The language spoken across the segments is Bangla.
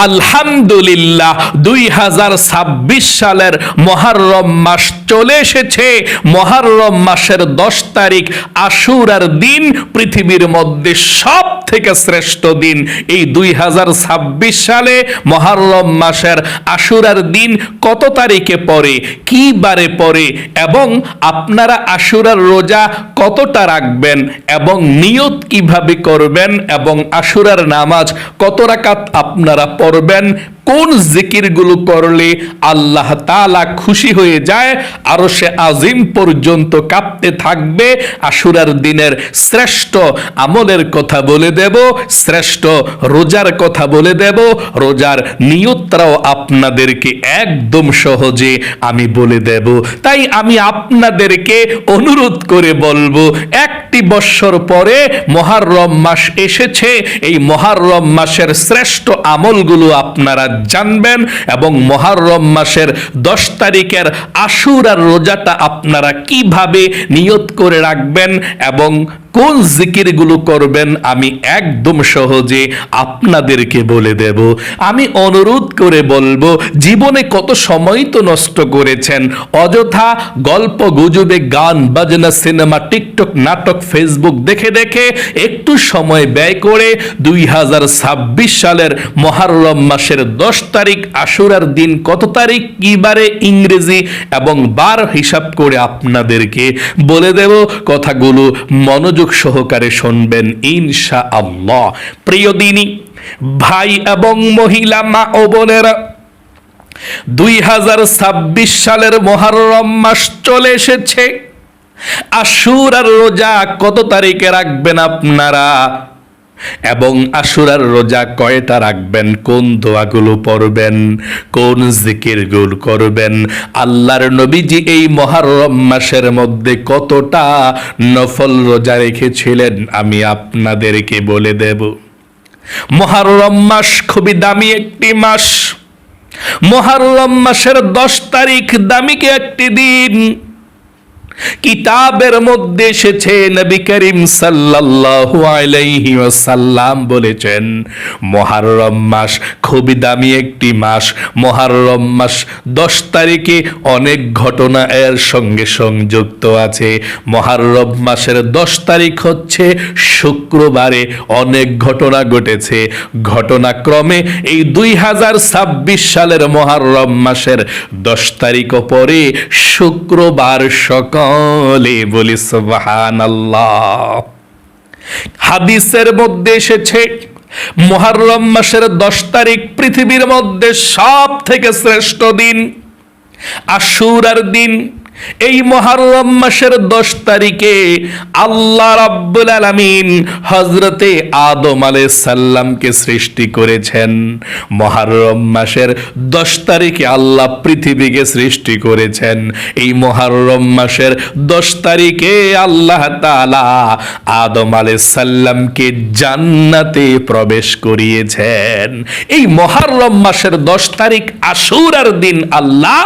আলহামদুলিল্লাহ 2026 সালের মুহররম মাস চলে এসেছে। মুহররম মাসের 10 তারিখ আশুরার দিন পৃথিবীর মধ্যে সব থেকে শ্রেষ্ঠ দিন। এই 2026 সালে মুহররম মাসের আশুরার দিন কত তারিখে পড়ে, কি বারে পড়ে, এবং আপনারা আশুরার রোজা কতটা রাখবেন এবং নিয়ত কিভাবে করবেন এবং আশুরার নামাজ কত রাকাত আপনারা পড়বেন, কোন জিকিরগুলো করলে আল্লাহ তাআলা খুশি হয়ে যায়, আরশে আজিম পর্যন্ত কাঁপতে থাকবে, আশুরার দিনের শ্রেষ্ঠ আমলের কথা বলে দেব, শ্রেষ্ঠ রোজার কথা বলে দেব, রোজার নিয়তটাও আপনাদেরকে একদম সহজে আমি বলে দেব। তাই আমি আপনাদেরকে অনুরোধ করে বলবো, একটি বৎসর পরে মুহররম মাস এসেছে, এই মুহররম মাসের শ্রেষ্ঠ আমলগুলো আপনারা জানবেন এবং মুহররম মাসের 10 তারিখের আশুরার রোজাটা আপনারা কিভাবে নিয়ত করে রাখবেন এবং কোন জিকিরগুলো করবেন আমি একদম সহজে আপনাদেরকে বলে দেব। আমি অনুরোধ করে বলবো, জীবনে কত সময় তো নষ্ট করেছেন অযথা গল্প গুজবে, গান বাজনা, সিনেমা, টিকটক, নাটক, ফেসবুক দেখে দেখে একটু সময় ব্যয় করে 2026 সালের মুহররম মাসের 10 তারিখ আশুরার দিন কত তারিখ, কি বারে, ইংরেজি এবং বার হিসাব করে আপনাদেরকে বলে দেব। কথাগুলো মনোযোগ সহকারে শুনবেন ইনশাআল্লাহ। প্রিয় দিনী ভাই এবং মহিলা, মা ও বোনেরা, 2026 সালের মুহররম মাস চলে এসেছে। আশুরার রোজা কত তারিখে রাখবেন আপনারা এবং আশুরার রোজা কয়টা রাখবেন, কোন দোয়াগুলো পড়বেন, কোন জিকিরগুলো করবেন, আল্লাহর নবীজি এই মুহররম মাসের মধ্যে কতটা নফল রোজা রেখেছিলেন আমি আপনাদেরকে বলে দেব। মুহররম মাস খুবই দামি একটি মাস। মুহররম মাসের 10 তারিখ দামি একটি দিন। কিতাবের মধ্যে এসেছে, নবী করিম সাল্লাল্লাহু আলাইহি ওয়াসাল্লাম বলেছেন, মুহররম মাস খুবই দামি একটি মাস। মুহররম মাস 10 তারিখে অনেক ঘটনা এর সঙ্গে সংযুক্ত আছে। মুহররম মাসের 10 তারিখ হচ্ছে শুক্রবারে অনেক ঘটনা ঘটেছে। ঘটনাক্রমে এই 2026 সালের মুহররম মাসের 10 তারিখ পরে শুক্রবার সকালে, বলি সুবহানাল্লাহ। হাদিসের মধ্যে এসেছে, মুহররম মাসের 10 তারিখ পৃথিবীর মধ্যে সব থেকে শ্রেষ্ঠ দিন, আশুরার দিন। এই মুহররম মাসের 10 তারিখে আল্লাহ রাব্বুল আলামিন হযরতে আদম আলাইহিস সালামকে সৃষ্টি করেছেন। মুহররম মাসের 10 তারিখে আল্লাহ পৃথিবীকে সৃষ্টি করেছেন। এই মুহররম মাসের 10 তারিখে আল্লাহ তাআলা আদম আলাইহিস সালামকে জান্নাতে প্রবেশ করিয়েছেন। এই মুহররম মাসের 10 তারিখ আশুরার দিন আল্লাহ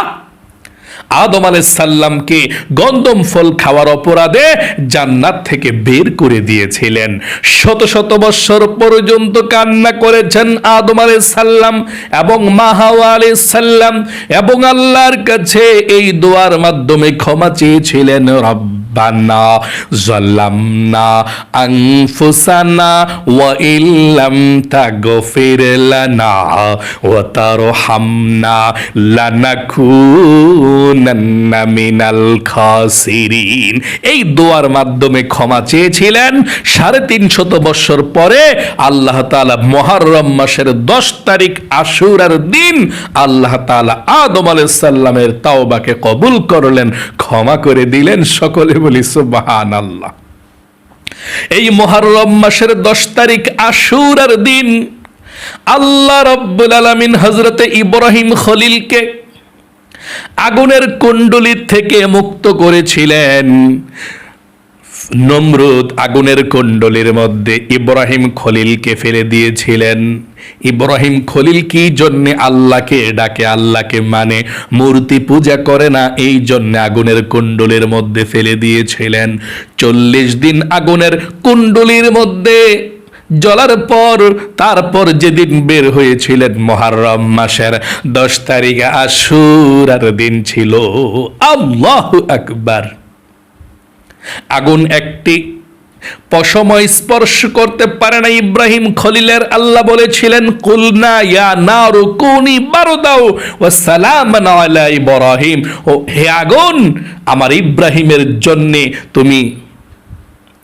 আদম আলাইহিস সালামকে গন্ধম ফল খাওয়ার অপরাধে জান্নাত থেকে বের করে দিয়েছিলেন। শত শত বছর পর্যন্ত কান্না করেছেন আদম আলাইহিস সালাম এবং মা হাওয়া আলাইহিস সালাম এবং আল্লাহর কাছে এই দোয়ার মাধ্যমে ক্ষমা চেয়েছিলেন, রব্বানা যালামনা আনফুসানা ওয়া ইল্লাম তাগফির লানা ওয়া তারহামনা লানাকুনান্না মিনাল খাসিরিন। এই দোয়ার মাধ্যমে ক্ষমা চেয়েছিলেন। 350 বছর পরে আল্লাহ তাআলা মুহররম মাসের 10 তারিখ আশুরার দিন আল্লাহ তাআলা আদম আলাইহিস সালামের তাওবাকে কবুল করলেন, ক্ষমা করে দিলেন। সকলে বলি সুবহানাল্লাহ। এই মুহররম মাসের 10 তারিখ আশুরার দিন আল্লাহ রাব্বুল আলামিন হযরতে ইব্রাহিম খলিলকে আগুনের কুণ্ডলী থেকে মুক্ত করেছিলেন। নমরুদ আগুনের কুণ্ডলীর মধ্যে ইব্রাহিম খলিলকে ফেলে দিয়েছিলেন। ইব্রাহিম খলিল কি জন্য আল্লাহকে ডাকে, আল্লাহকে মানে, মূর্তি পূজা করে না, এই জন্য আগুনের কুণ্ডলীর মধ্যে ফেলে দিয়েছিলেন। 40 দিন আগুনের কুণ্ডলীর মধ্যে জ্বলার পর তারপর যেদিন বের হয়েছিলেন মুহররম মাসের 10 তারিখে আশুরার দিন ছিল। আল্লাহু আকবার। আগুন একটি পশময় স্পর্শ করতে পারে না ইব্রাহিম খলিলের। আল্লাহ বলেছিলেন কুলনা ইয়া নারু কুনি বারদাও ওয়া সালামান আলা ইব্রাহিম, ও হে আগুন আমার ইব্রাহিমের জন্য তুমি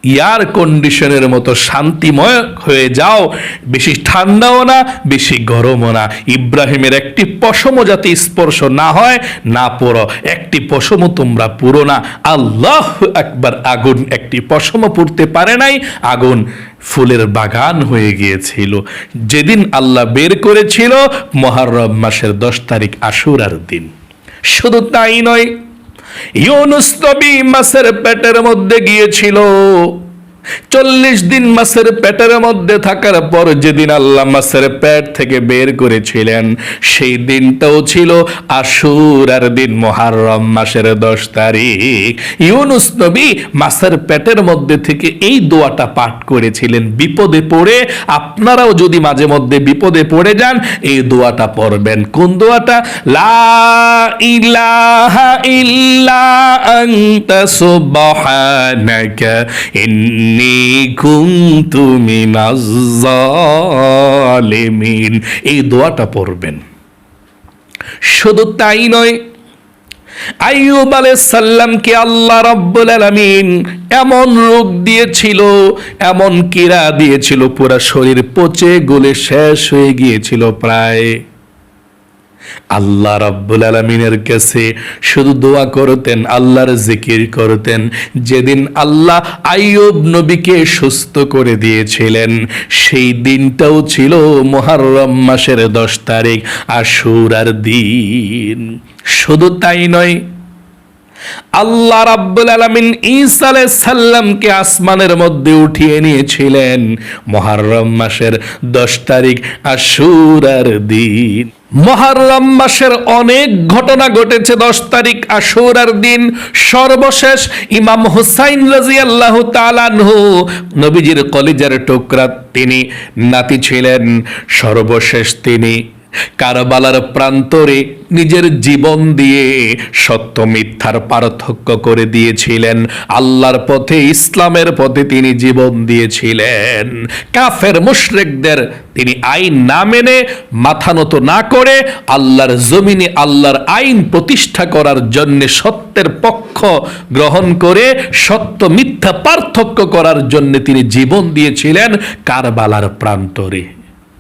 এয়ার কন্ডিশনের মতো শান্তিময় হয়ে যাও, বেশি ঠান্ডাও না বেশি গরমও না। ইব্রাহিমের একটি পশম যাতে স্পর্শ না হয়, না পুরো একটি পশমও তোমরা পুরো না। আল্লাহু আকবার। আগুন একটি পশমও পুড়তে পারে নাই, আগুন ফুলের বাগান হয়ে গিয়েছিল। যেদিন আল্লাহ বের করেছিল মুহররম মাসের 10 তারিখ আশুরার দিন। শুধু তাই নয়, ইউনুস নবী মাছের পেটের মধ্যে গিয়েছিল। 40 দিন মাছের পেটের মধ্যে থাকার পর যেদিন আল্লাহ মাছের পেট থেকে বের করেছিলেন সেই দিনটাও ছিল আশুরার দিন, মুহররম মাসের 10 তারিখ। ইউনুস নবী মাছের পেটের মধ্যে থেকে এই দোয়াটা পাঠ করেছিলেন। বিপদে পড়ে আপনারাও যদি মাঝে মধ্যে বিপদে পড়ে যান এই দোয়াটা পড়বেন। কোন দোয়াটা? লা ইলাহা ইল্লা আনতা সুবহানাকা ইন্নী কুনতু মিনাজ জালিমিন। এই দোয়াটা পড়বেন। শুধু তাই নয়, আইয়ুব আলাইহিস সালামকে আল্লাহ রাব্বুল আলামিন এমন রোগ দিয়েছিল, এমন কীড়া দিয়েছিল, পুরা শরীর পচে গলে শেষ হয়ে গিয়েছিল প্রায়। আল্লাহ রাব্বুল আলামিনের কাছে শুধু দোয়া করতেন, আল্লাহর জিকির করতেন। যেদিন আল্লাহ আইয়ুব নবীকে সুস্থ করে দিয়েছিলেন সেই দিনটাও ছিল মুহররম মাসের 10 তারিখ আশুরার দিন। শুধু তাই নয়, আল্লাহ রাব্বুল আলামিন ঈসা আলাইহিস সালামকে আসমানের মধ্যে উঠিয়ে নিয়েছিলেন মুহররম মাসের 10 তারিখ আশুরার দিন। মুহররম মাসের অনেক ঘটনা ঘটেছে 10 তারিখ আশুরার দিন। সর্বশেষ ইমাম হুসাইন রাদিয়াল্লাহু তাআলা আনহু, নবীজির কলিজার টুকরা, তিনি নাতি ছিলেন। সর্বশেষ তিনি কারবালার প্রান্তরে নিজের জীবন দিয়ে সত্য মিথ্যার পার্থক্য করে দিয়েছিলেন। আল্লাহর পথে, ইসলামের পথে তিনি জীবন দিয়েছিলেন। কাফের মুশরিকদের তিনি আইন না মেনে, মাথা নত না করে আল্লাহর জমিনে আল্লাহর আইন প্রতিষ্ঠা করার জন্য সত্যের পক্ষ গ্রহণ করে সত্য মিথ্যা পার্থক্য করার জন্য তিনি জীবন দিয়েছিলেন কারবালার প্রান্তরে।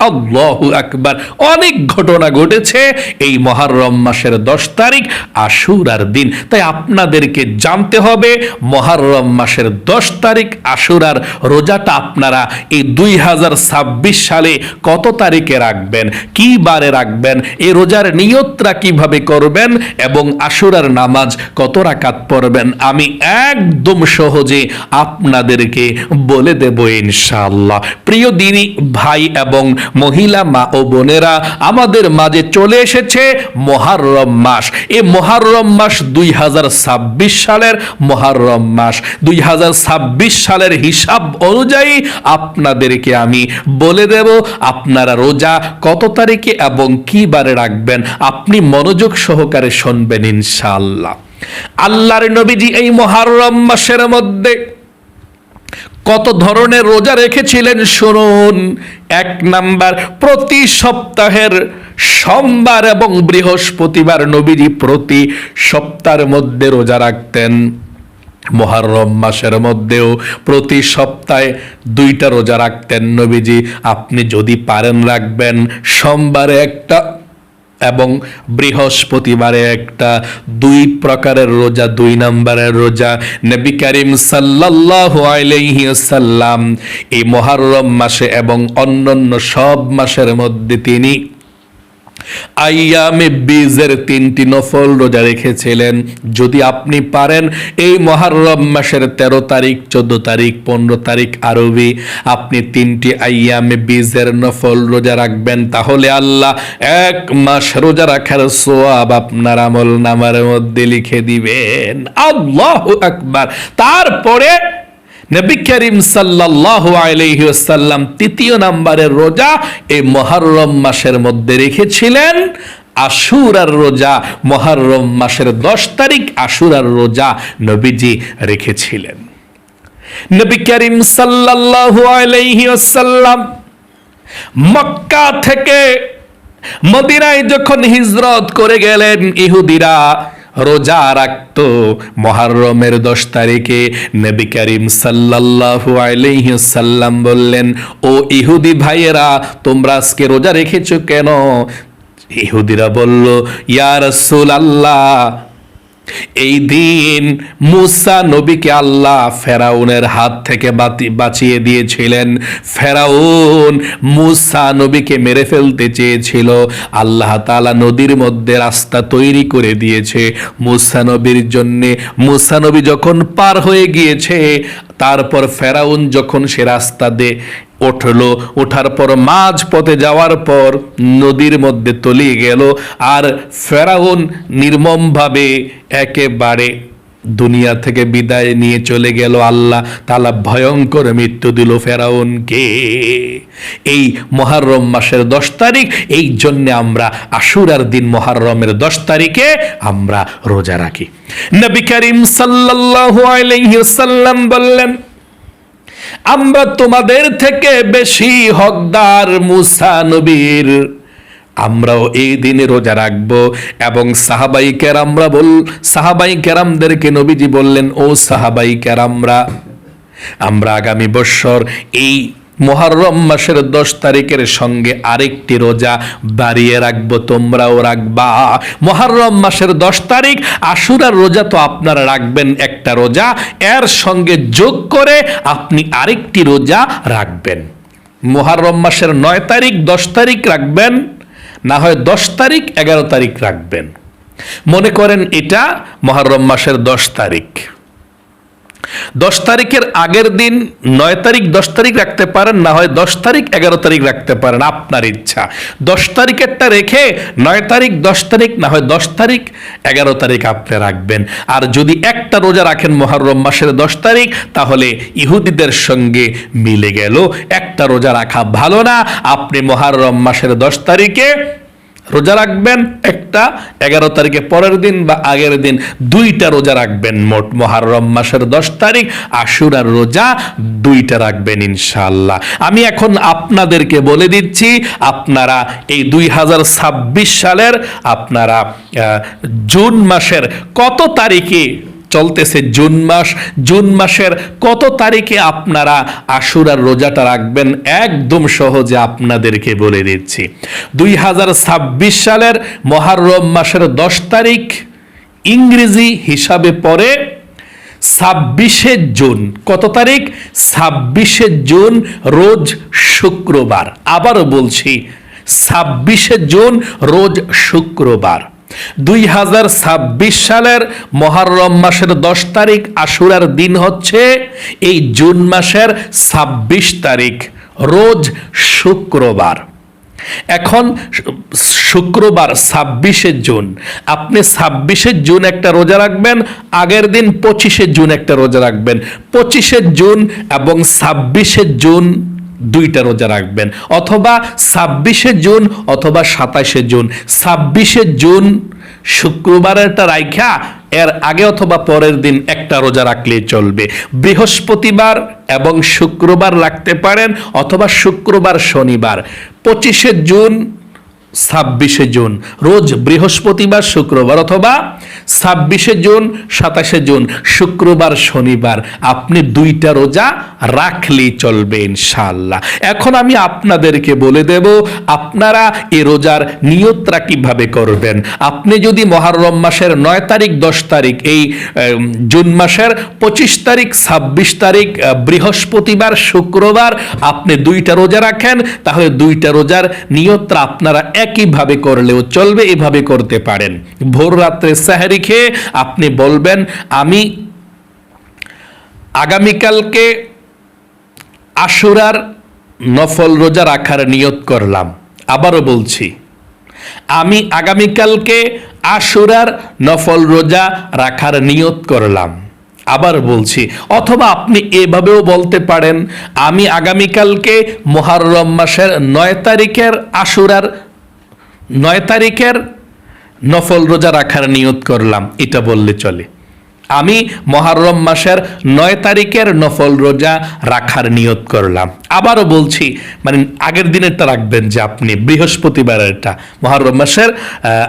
আল্লাহু আকবার। অনেক ঘটনা ঘটেছে এই মুহররম মাসের 10 তারিখ আশুরার দিন। তাই আপনাদেরকে জানতে হবে মুহররম মাসের 10 তারিখ আশুরার রোজাটা আপনারা এই 2026 সালে কত তারিখে রাখবেন, কি বারে রাখবেন, এই রোজার নিয়তটা কিভাবে করবেন এবং আশুরার নামাজ কত রাকাত পড়বেন আমি একদম সহজে আপনাদেরকে বলে দেব ইনশাআল্লাহ। প্রিয় দিনী ভাই এবং মহিলা মা ও বোনেরা, আমাদের মাঝে চলে এসেছে মুহররম মাস। এই মুহররম মাস 2026 সালের মুহররম মাস। 2026 সালের হিসাব অনুযায়ী আপনাদেরকে আমি বলে দেব আপনারা রোজা কত তারিখে এবং কি বারে রাখবেন। আপনি মনোযোগ সহকারে শুনবেন ইনশাআল্লাহ। আল্লাহর নবীজি এই মুহররম মাসের মধ্যে কত ধরনের রোজা রেখেছিলেন শুনুন। 1 নাম্বার, প্রতি সপ্তাহের সোমবার এবং বৃহস্পতিবার নবীজি প্রতি সপ্তাহের মধ্যে রোজা রাখতেন। মুহররম মাসের মধ্যেও প্রতি সপ্তাহে 2টা রোজা রাখতেন নবীজি। আপনি যদি পারেন রাখবেন সোমবারে একটা এবং বৃহস্পতিবারে একটা। 2 প্রকারের রোজা, 2 নম্বরের রোজা। নবী করিম সাল্লাল্লাহু আলাইহি ওয়াসাল্লাম এই মুহররম মাসে এবং অন্যান্য সব মাসের মধ্যে তিনি আইয়ামে বীজের 3টি নফল রোজা রেখেছিলেন। যদি আপনি পারেন এই মুহররম মাসের 13 তারিখ, 14 তারিখ, 15 তারিখ আরবি আপনি 3টি আইয়ামে বীজের নফল রোজা রাখবেন, তাহলে আল্লাহ 1 মাস রোজা রাখার সওয়াব আপনার আমলনামার মধ্যে লিখে দিবেন। আল্লাহু আকবার। তারপরে নবী করিম সাল্লাল্লাহু আলাইহি ওয়াসাল্লাম তৃতীয় নম্বরের রোজা এই মুহররম মাসের মধ্যে রেখেছিলেন আশুরার রোজা। মুহররম মাসের 10 তারিখ আশুরার রোজা নবীজি রেখেছিলেন। নবী করিম সাল্লাল্লাহু আলাইহি ওয়াসাল্লাম মক্কা থেকে মদিনায় যখন হিজরত করে গেলেন, ইহুদিরা রোজা রাখতো মুহররমের 10 তারিখে। নবী করিম সাল্লাল্লাহু আলাইহি ওয়াসাল্লাম বললেন, ও ইহুদি ভাইয়েরা, তোমরা আজকে রোজা রেখেছো কেন? ইহুদিরা বলল, ইয়া রাসূলুল্লাহ, এই দিন মুসা নবীকে আল্লাহ ফেরাউনের হাত থেকে বাঁচিয়ে দিয়েছিলেন। ফেরাউন মুসা নবীকে মেরে ফেলতে চেয়েছিল, আল্লাহ তাআলা নদীর মধ্যে রাস্তা তৈরি করে দিয়েছে মুসা নবীর জন্যে। মুসা নবী যখন পার হয়ে গিয়েছে, তারপর ফেরাউন যখন সে রাস্তা দিয়ে উঠলো, ওঠার পর মাঝ পথে যাওয়ার পর নদীর মধ্যে তলিয়ে গেল, আর ফেরাউন নির্মমভাবে একেবারে দুনিয়া থেকে বিদায় নিয়ে চলে গেল। আল্লাহ তাআলা ভয়ঙ্কর মৃত্যু দিল ফেরাউনকে। এই মুহররম মাসের 10 তারিখ, এই জন্য আমরা আশুরার দিন মুহররমের 10 তারিখে আমরা রোজা রাখি। নবী করিম সাল্লাল্লাহু আলাইহি ওয়াসাল্লাম বললেন, আমরা তোমাদের থেকে বেশি হকদার মুসা নবীর, আমরাও এই দিনে রোজা রাখবো। এবং সাহাবাই কেরামদেরকে নবীজি বললেন, ও সাহাবাই কেরামরা, আমরা আগামী বছর এই মুহররম মাসের 10 তারিখের সঙ্গে আরেকটি রোজা বাড়িয়ে রাখবো, তোমরাও রাখবা। মুহররম মাসের 10 তারিখ আশুরার রোজা তো আপনারা রাখবেন একটা রোজা, এর সঙ্গে যোগ করে আপনি আরেকটি রোজা রাখবেন। মুহররম মাসের 9 তারিখ 10 তারিখ রাখবেন, না হয় 10 তারিখ 11 তারিখ রাখবেন। মনে করেন এটা মুহররম মাসের 10 তারিখ, 10 তারিখের আগের দিন 9 তারিখ 10 তারিখ রাখতে পারেন, না হয় 10 তারিখ 11 তারিখ রাখতে পারেন, আপনার ইচ্ছা। 10 তারিখেরটা রেখে 9 তারিখ 10 তারিখ, না হয় 10 তারিখ 11 তারিখ আপনি রাখবেন। আর যদি একটা রোজা রাখেন মুহররম মাসের 10 তারিখ, তাহলে ইহুদিদের সঙ্গে মিলে গেল। একটা রোজা রাখা ভালো না? আপনি মুহররম মাসের 10 তারিখে রোজা রাখবেন একটা, 11 তারিখে পরের দিন বা আগের দিন 2টা রোজা রাখবেন। মোট মুহররম মাসের 10 তারিখ আশুরার রোজা 2টা রাখবেন ইনশাআল্লাহ। আমি এখন আপনাদেরকে বলে দিচ্ছি, আপনারা এই 2026 সালের আপনারা জুন মাসের কত তারিখে চলতেছে, জুন মাসের কত তারিখে আপনারা আশুরার রোজাটা রাখবেন, একদম সহজে আপনাদেরকে বলে দিচ্ছি। 2026 সালের মুহররম মাসের 10 তারিখ ইংরেজি হিসাবে পড়ে 26শে জুন। কত তারিখ? 26শে জুন, রোজ শুক্রবার। আবারও বলছি, 26শে জুন রোজ শুক্রবার। 2026 সালের মুহররম মাসের 10 তারিখ আশুরার দিন হচ্ছে এই জুন মাসের 26 তারিখ, রোজ শুক্রবার। এখন শুক্রবার 26শে জুন, আপনি 26শে জুন একটা রোজা রাখবেন, আগের দিন 25শে জুন একটা রোজা রাখবেন। 25শে জুন এবং 26শে জুন 2টা রোজা রাখবেন, অথবা 26শে জুন অথবা 27শে জুন। 26শে জুন শুক্রবারেরটা রাইখা এর আগে অথবা পরের দিন একটা রোজা রাখলেই চলবে। বৃহস্পতিবার এবং শুক্রবার রাখতে পারেন, অথবা শুক্রবার শনিবার। 25শে জুন 26শে জুন, রোজ বৃহস্পতিবার শুক্রবার, অথবা 26শে জুন 27শে জুন শুক্রবার শনিবার। আপনি 2টা রোজা রাখলেই চলবে ইনশাআল্লাহ। এখন আমি আপনাদেরকে বলে দেব আপনারা এই রোজার নিয়তটা কিভাবে করবেন। আপনি যদি মুহররম মাসের 9 তারিখ 10 তারিখ, এই জুন মাসের 25 তারিখ 26 তারিখ বৃহস্পতিবার শুক্রবার আপনি 2টা রোজা রাখেন, তাহলে 2টা রোজার নিয়তটা আপনারা একইভাবে করলেও চলবে। এভাবে করতে পারেন, ভোর রাত্রে সেহরি খেয়ে আপনি বলবেন, আমি আগামীকালকে আশুরার নফল রোজা রাখার নিয়ত করলাম। আবারও বলছি, আমি আগামীকালকে আশুরার নফল রোজা রাখার নিয়ত করলাম। আবার বলছি, অথবা আপনি এভাবেও বলতে পারেন, আমি আগামীকালকে মুহররম মাসের 9 তারিখের আশুরার 9 তারিখের নফল রোজা রাখার নিয়ত করলাম, এটা বললে চলে। আমি মুহররম মাসের 9 তারিখের নফল রোজা রাখার নিয়ত করলাম। আবারও বলছি, মানে আগের দিনেরটা রাখবেন, যে আপনি বৃহস্পতিবারেরটা, মুহররম মাসের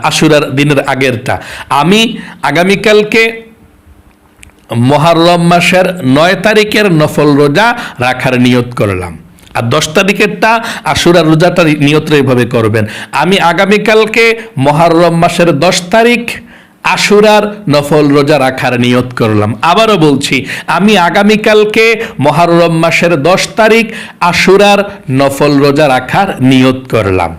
আশুরার দিনের আগেরটা। আমি আগামীকালকে মুহররম মাসের 9 তারিখের নফল রোজা রাখার নিয়ত করলাম। আর 10 তারিখেরটা আশুরার রোজাটা নিয়তটা এইভাবে করবেন, আমি আগামীকালকে মুহররম মাসের 10 তারিখ আশুরার নফল রোজা রাখার নিয়ত করলাম। আবারও বলছি, আমি আগামীকালকে মুহররম মাসের 10 তারিখ আশুরার নফল রোজা রাখার নিয়ত করলাম।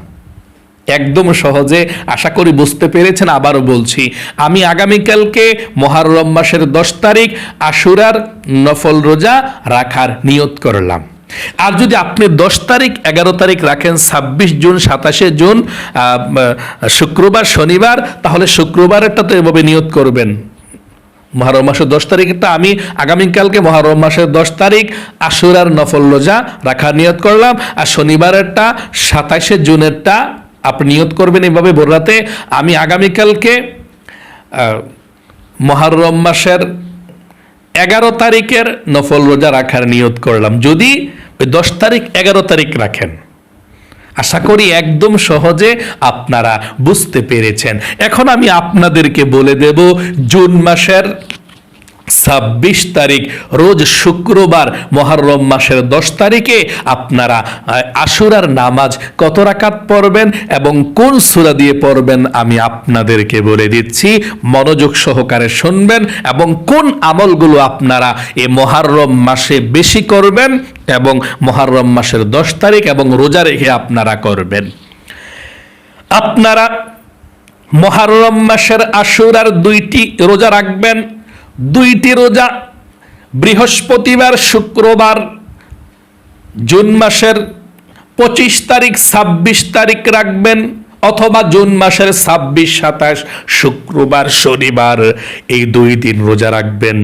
একদম সহজে, আশা করি বুঝতে পেরেছেন। আবারও বলছি, আমি আগামীকালকে মুহররম মাসের 10 তারিখ আশুরার নফল রোজা রাখার নিয়ত করলাম। আর যদি আপনি 10 তারিখ 11 তারিখ রাখেন, 26 জুন 27 জুন শুক্রবার শনিবার, তাহলে শুক্রবারেরটা তো এভাবে নিয়ত করবেন, মুহররম মাসের 10 তারিখেরটা আমি আগামীকালকে মুহররম মাসের 10 তারিখ আশুরার নফল রোজা রাখার নিয়ত করলাম। আর শনিবারেরটা 27 জুনেরটা আপনি নিয়ত করবেন এভাবে ভোর রাতে, আমি আগামীকালকে মুহররম মাসের 11 তারিখের নফল রোজা রাখার নিয়ত করলাম। যদি 10 তারিখ 11 তারিখ রাখেন, আশা করি একদম সহজে আপনারা বুঝতে পেরেছেন। এখন আমি আপনাদেরকে বলে দেব, জুন মাসের 26 তারিখ রোজ শুক্রবার মুহররম মাসের 10 তারিখে আপনারা আশুরার নামাজ কত রাকাত পড়বেন এবং কোন সূরা দিয়ে পড়বেন আমি আপনাদেরকে বলে দিচ্ছি, মনোযোগ সহকারে শুনবেন, এবং কোন আমলগুলো আপনারা এই মুহররম মাসে বেশি করবেন এবং মুহররম মাসের 10 তারিখ এবং রোজা রেখে আপনারা করবেন। আপনারা মুহররম মাসের আশুরার 2টি রোজা রাখবেন। 2টি রোজা বৃহস্পতিবার শুক্রবার জুন মাসের 25 তারিখ 26 তারিখ রাখবেন, অথবা জুন মাসের 26 27 শুক্রবার শনিবার, এই 2 দিন রোজা রাখবেন।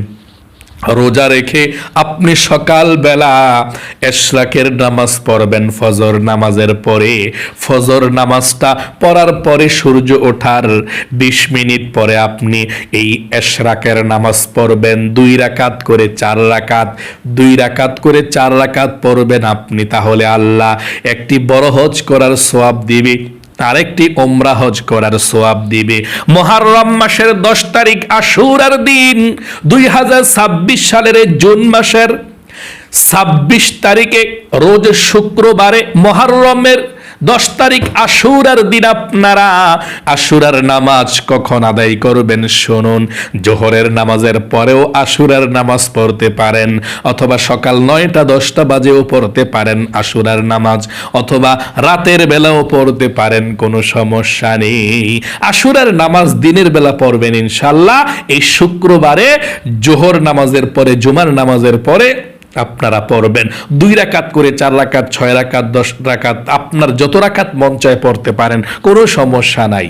রোজা রেখে আপনি সকালবেলা ইশরাকের নামাজ পড়বেন ফজর নামাজের পরে। ফজর নামাজটা পড়ার পরে সূর্য ওঠার 20 মিনিট পরে আপনি এই ইশরাকের নামাজ পড়বেন 2 রাকাত করে 4 রাকাত, 2 রাকাত করে 4 রাকাত পড়বেন আপনি। তাহলে আল্লাহ একটি বড় হজ করার সওয়াব দিবে, আরেকটি ওমরা হজ করার সওয়াব দিবে। মুহররম মাসের 10 তারিখ আশুরার দিন 2026 সালের জুন মাসের 26 তারিখে রোজ শুক্রবারে মুহররমের 10 তারিখ আশুরার দিন আপনারা আশুরার নামাজ কখন আদায় করবেন শুনুন। জোহরের নামাজের পরেও আশুরার নামাজ পড়তে পারেন, অথবা সকাল 9টা 10টা বাজেও পড়তে পারেন আশুরার নামাজ, অথবা রাতের বেলাও পড়তে পারেন, কোনো সমস্যা নেই। আশুরার নামাজ দিনের বেলা পড়বেন ইনশাআল্লাহ। এই শুক্রবারে জোহর নামাজের পরে, জুমার নামাজের পরে আপনারা পড়বেন 2 রাকাত করে, 4 রাকাত, 6 রাকাত, 10 রাকাত, আপনার যত রাকাত মন চায় পড়তে পারেন, কোনো সমস্যা নাই।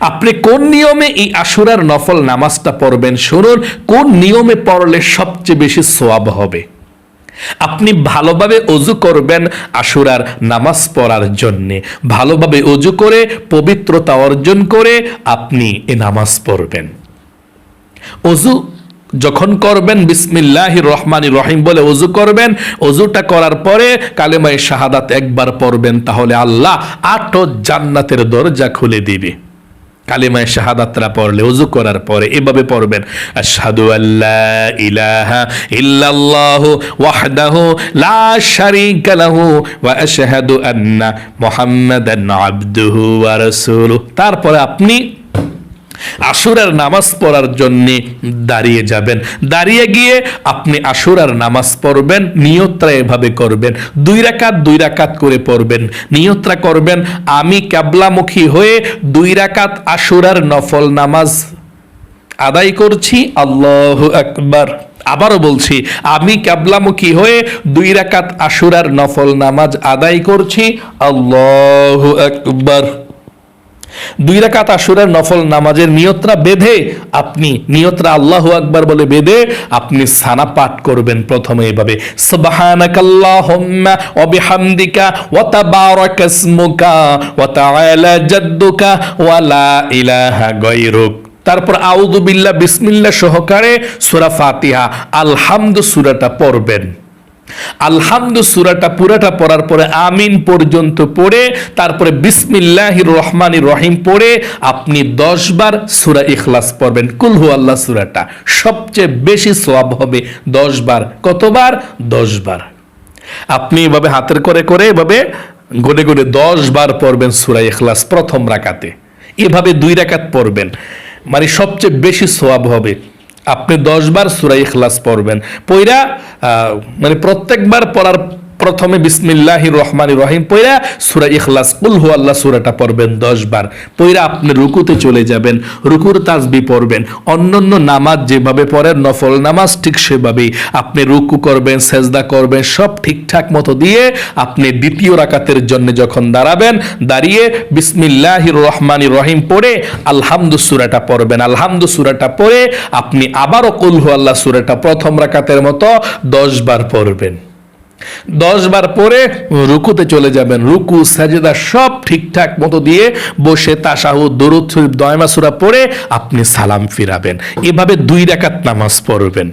আপনি কোন নিয়মে এই আশুরার নফল নামাজটা পড়বেন শুনুন। কোন নিয়মে পড়লে সবচেয়ে বেশি সওয়াব হবে? আপনি ভালোভাবে ওযু করবেন আশুরার নামাজ পড়ার জন্যে, ভালোভাবে ওযু করে পবিত্রতা অর্জন করে আপনি এই নামাজ পড়বেন। ওযু যখন করবেন বিসমিল্লাহির রহমানির রহিম বলে ওযু করবেন। ওযুটা করার পরে কালেমায়ে শাহাদাত একবার পড়বেন, তাহলে আল্লাহ 8 জান্নাতের দরজা খুলে দিবে। কালেমায়ে শাহাদাতরা পড়লে ওযু করার পরে এভাবে পড়বেন, আশহাদু আল্লা ইলাহা ইল্লাল্লাহু ওয়াহদাহু লা শারীকা লাহু ওয়া আশহাদু আন্না মুহাম্মাদান আবদুহু ওয়া রাসূলুহু। তারপরে আপনি আশুরার নামাজ পড়ার জন্য দাঁড়িয়ে যাবেন। দাঁড়িয়ে গিয়ে আপনি আশুরার নামাজ পড়বেন। নিয়তটা এভাবে করবেন, 2 রাকাত 2 রাকাত করে পড়বেন। নিয়তটা করবেন, আমি কিবলামুখী হয়ে 2 রাকাত আশুরার নফল নামাজ আদায় করছি, আল্লাহু আকবার। আবারও বলছি, আমি কিবলামুখী হয়ে 2 রাকাত আশুরার নফল নামাজ আদায় করছি, আল্লাহু আকবার। 2 রাকাত আশুরার নফল নামাজের নিয়তরা বেঁধে আপনি নিয়তরা আল্লাহু আকবার বলে বেঁধে আপনি সানা পাঠ করবেন। প্রথমে এভাবে সুবহানাকাল্লাহুম্মা ওয়া বিহামদিকা ওয়া তাবারাকা ইসমুকা ওয়া তাআলা জাদ্দুকা ওয়া লা ইলাহা গায়রুক। তারপর আউযু বিল্লাহ বিসমিল্লাহ সহকারে সূরা ফাতিহা আলহামদু সূরাটা পড়বেন। আলহামদু সূরাটা পুরাটা পড়ার পরে আমিন পর্যন্ত পড়ে তারপরে বিসমিল্লাহির রহমানির রহিম পড়ে আপনি 10 বার সূরা ইখলাস পড়বেন। কুল হু আল্লাহ সূরাটা সবচেয়ে বেশি সওয়াব হবে 10 বার। কতবার? 10 বার। আপনি এভাবে হাতের করে করে এভাবে গনে গনে 10 বার পড়বেন সূরা ইখলাস প্রথম রাকাতে। এভাবে 2 রাকাত পড়বেন, মানে সবচেয়ে বেশি সওয়াব হবে। আপনি 10 বার সূরা ইখলাস পড়বেন, পয়রা মানে প্রত্যেকবার পড়ার প্রথমে বিসমিল্লাহির রহমানির রহিম পয়রা সূরা ইখলাস কুল হু আল্লাহ সূরাটা পড়বেন 10 বার। পয়রা আপনি রুকুতে চলে যাবেন, রুকুর তাসবিহ পড়বেন। অন্যান্য নামাজ যেভাবে পড়েন নফল নামাজ ঠিক সেভাবেই আপনি রুকু করবেন, সেজদা করবেন, সব ঠিকঠাক মতো দিয়ে আপনি দ্বিতীয় রাকাতের জন্য যখন দাঁড়াবেন, দাঁড়িয়ে বিসমিল্লাহির রহমানির রহিম পড়ে আলহামদু সূরাটা পড়বেন। আলহামদু সূরাটা পড়ে আপনি আবারও কুল হু আল্লাহ সূরাটা প্রথম রাকাতের মতো 10 বার পড়বেন। 10 বার পরে রুকুতে চলে যাবেন, রুকু সাজদা সব ঠিকঠাক মতো দিয়ে বসে তাশাহুদ দুরূদ শরীফ দয়মা সূরা পড়ে আপনি সালাম ফিরাবেন। এভাবে 2 রাকাত নামাজ পড়বেন।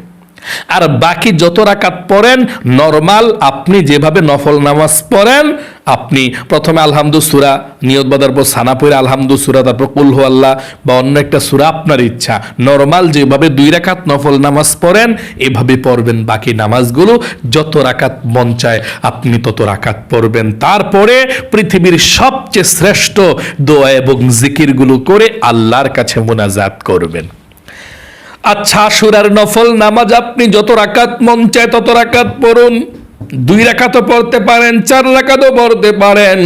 আর বাকি যত রাকাত পড়েন নরমাল আপনি যেভাবে নফল নামাজ পড়েন, আপনি প্রথমে আলহামদু সূরা নিয়ত বাঁধার পর সানা পড়ে আলহামদু সূরা, তারপর কুল হু আল্লাহ বা অন্য একটা সূরা আপনার ইচ্ছা। নরমাল যেভাবে 2 রাকাত নফল নামাজ পড়েন এভাবে পড়বেন। বাকি নামাজগুলো যত রাকাত মন চায় আপনি তত রাকাত পড়বেন। তারপরে পৃথিবীর সবচেয়ে শ্রেষ্ঠ দোয়া এবং জিকিরগুলো করে আল্লাহর কাছে মুনাজাত করবেন। আচ্ছা, আশুরার নফল নামাজ আপনি যত রাকাত মন চায় তত রাকাত পড়ুন। 2 রাকাতও পড়তে পারেন, 4 রাকাতও পড়তে পারেন।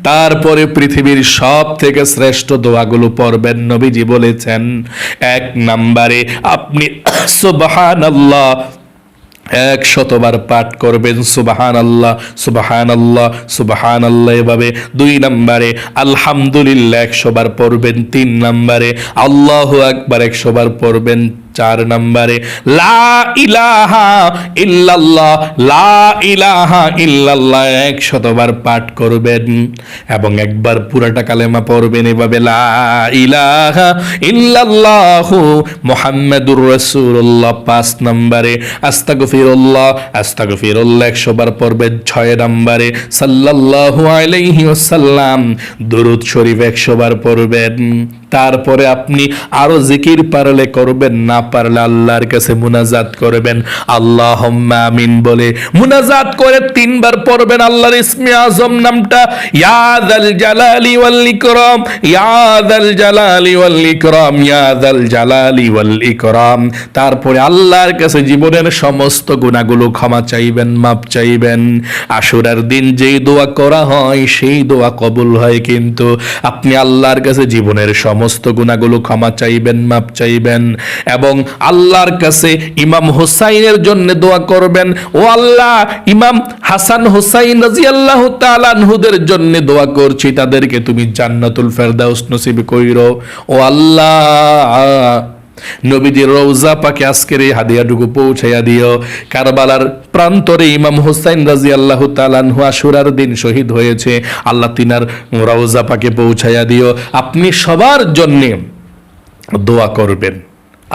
তারপরে পৃথিবীর সব থেকে শ্রেষ্ঠ দোয়াগুলো পড়বেন। নবীজি বলেছেন 1 নম্বরে আপনি সুবহানাল্লাহ 100 বার পাঠ করবেন, সুবহানাল্লাহ সুবহানাল্লাহ সুবহানাল্লাহ এভাবে। 2 নম্বরে আলহামদুলিল্লাহ 100 বার পড়বেন। 3 নম্বরে আল্লাহু আকবার 100 বার পড়বেন। 4 নম্বরে লা ইলাহা ইল্লাল্লাহ লা ইলাহা ইল্লাল্লাহ 100 বার পাঠ করবেন এবং একবার পুরাটা কালেমা পড়বেন এভাবে লা ইলাহা ইল্লাল্লাহু মুহাম্মাদুর রাসূলুল্লাহ। 5 নম্বরে আস্তাগফিরুল্লাহ আস্তাগফিরুল্লাহ 100 বার পড়বেন। 6 নম্বরে সাল্লাল্লাহু আলাইহি ওয়াসাল্লাম দুরূদ শরীফ 100 বার পড়বেন। তারপরে আপনি আরো জিকির পারলে করবেন, না পারলে আল্লাহর কাছে মুনাজাত করবেন। আল্লাহুম্মা আমিন বলে মুনাজাত করে 3 বার পড়বেন আল্লাহর ইসমে আজম নামটা, ইয়া যাল জালালি ওয়াল ইকরাম ইয়া যাল জালালি ওয়াল ইকরাম ইয়া যাল জালালি ওয়াল ইকরাম। তারপরে আল্লাহর কাছে জীবনের সমস্ত গুনাহগুলো ক্ষমা চাইবেন, মাপ চাইবেন। আশুরার দিন যেই দোয়া করা হয় সেই দোয়া কবুল হয়, কিন্তু আপনি আল্লাহর কাছে জীবনের সমস্ত গুনাহগুলো ক্ষমা চাইবেন, মাপ চাইবেন এবং আল্লাহর কাছে ইমাম হুসাইনের জন্য দোয়া করবেন। ও আল্লাহ, ইমাম হাসান হুসাইন রাদিয়াল্লাহু তাআলা আনহুদের জন্য দোয়া করছি, তাদেরকে তুমি জান্নাতুল ফেরদাউস নসিব কইরো। ও আল্লাহ, নবীজির রওজা পাকে আজকের এই হাদিয়াটুকু পৌঁছাইয়া দিও। কারবালার প্রান্তরে ইমাম হুসাইন রাদিয়াল্লাহু তাআলা আনহু আশুরার দিন শহীদ হয়েছে, আল্লাহ তিনার রওজা পাকে পৌঁছাইয়া দিও। আপনি সবার জন্য দোয়া করবেন,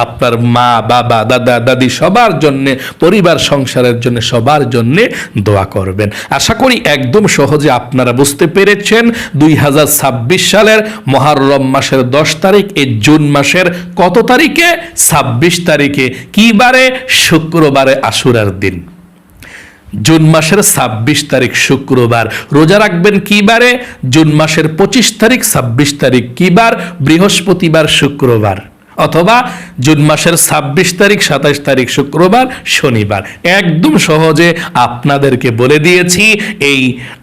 আপনার মা বাবা দাদা দাদি সবার জন্য, পরিবার সংসারের জন্য সবার জন্য দোয়া করবেন। আশা করি একদম সহজে আপনারা বুঝতে পেরেছেন। 2026 সালের মুহররম মাসের 10 তারিখ, এই জুন মাসের কত তারিখে? 26 তারিখে। কি বারে? শুক্রবারে আশুরার দিন। জুন মাসের 26 তারিখ শুক্রবার। রোজা রাখবেন কি বারে? জুন মাসের 25 তারিখ 26 তারিখ কি বার? বৃহস্পতিবার শুক্রবার, অথবা জুন মাসের 26 তারিখ 27 তারিখ শুক্রবার শনিবার। একদম সহজে আপনাদেরকে বলে দিয়েছি। এই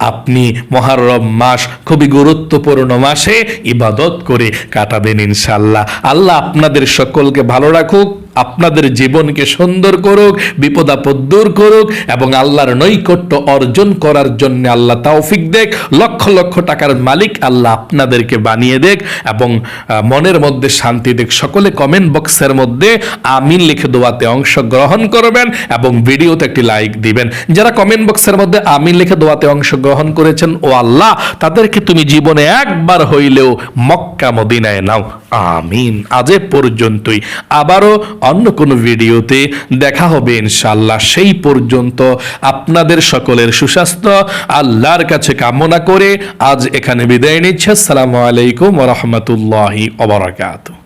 আপনি মুহররম মাস খুবই গুরুত্বপূর্ণ মাসে ইবাদত করে কাটাবেন ইনশাআল্লাহ। আল্লাহ আপনাদের সকলকে ভালো রাখুক। আপনাদের জীবনকে সুন্দর করুক, বিপদ আপদ দূর করুক এবং আল্লাহর নৈকট্য অর্জন করার জন্য আল্লাহ তৌফিক দেখ। লক্ষ লক্ষ টাকার মালিক আল্লাহ আপনাদেরকে বানিয়ে দেখ এবং মনের মধ্যে শান্তি দেখ। সকলে কমেন্ট বক্সের মধ্যে আমিন লিখে দোয়াতে অংশগ্রহণ করবেন এবং ভিডিওতে একটি লাইক দিবেন। যারা কমেন্ট বক্সের মধ্যে আমিন লিখে দোয়াতে অংশগ্রহণ করেছেন, ও আল্লাহ তাদেরকে তুমি জীবনে একবার হইলেও মক্কা মদিনায় নাও, আমিন। আজ এ পর্যন্তই, আবারও অন্য কোনো ভিডিওতে দেখা হবে ইনশাআল্লাহ। সেই পর্যন্ত আপনাদের সকলের সুস্বাস্থ্য আল্লাহর কাছে কামনা করে আজ এখানে বিদায় নিচ্ছে। আসসালামু আলাইকুম ওয়া রাহমাতুল্লাহি ওয়া বারাকাতুহু।